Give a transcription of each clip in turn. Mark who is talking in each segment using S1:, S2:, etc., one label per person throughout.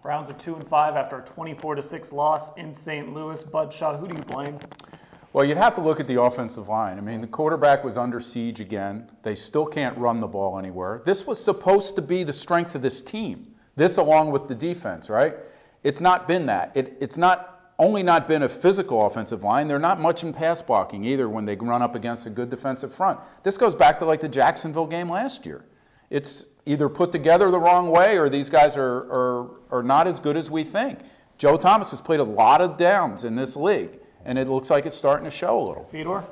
S1: Browns are 2-5 after a 24-6 loss in St. Louis. Bud Shaw, who do you blame?
S2: Well, you'd have to look at the offensive line. I mean, the quarterback was under siege again. They still can't run the ball anywhere. This was supposed to be the strength of this team. This along with the defense, right? It's not been that. It's not only not been a physical offensive line. They're not much in pass blocking either when they run up against a good defensive front. This goes back to like the Jacksonville game last year. It's either put together the wrong way or these guys are not as good as we think. Joe Thomas has played a lot of downs in this league, and it looks like it's starting to show a little.
S1: Fedor?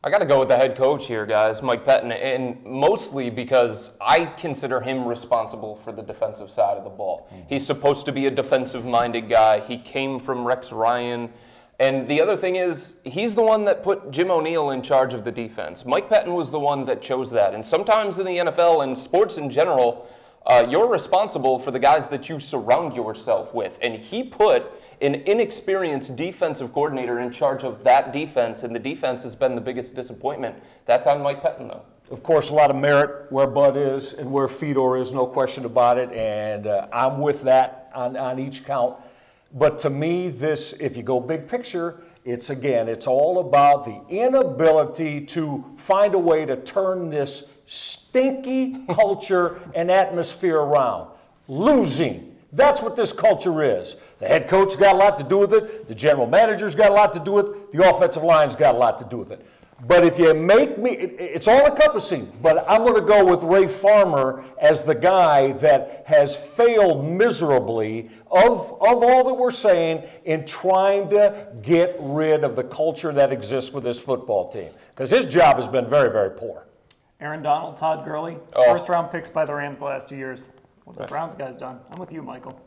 S3: I got to go with the head coach here, guys, Mike Pettin, and mostly because I consider him responsible for the defensive side of the ball. He's supposed to be a defensive-minded guy. He came from Rex Ryan. And the other thing is, he's the one that put Jim O'Neill in charge of the defense. Mike Pettin was the one that chose that. And sometimes in the NFL and sports in general, you're responsible for the guys that you surround yourself with. And he put an inexperienced defensive coordinator in charge of that defense, and the defense has been the biggest disappointment. That's on Mike Pettin, though.
S4: Of course, a lot of merit where Bud is and where Fedor is, no question about it, and I'm with that on each count. But to me, this, if you go big picture, it's all about the inability to find a way to turn this stinky culture and atmosphere around. Losing. That's what this culture is. The head coach got a lot to do with it. The general manager's got a lot to do with it. The offensive line's got a lot to do with it. But if you make me, it's all encompassing, but I'm going to go with Ray Farmer as the guy that has failed miserably of all that we're saying in trying to get rid of the culture that exists with this football team. Because his job has been very, very poor.
S1: Aaron Donald, Todd Gurley, first-round picks by the Rams the last 2 years. What have the Browns guys done? I'm with you, Michael.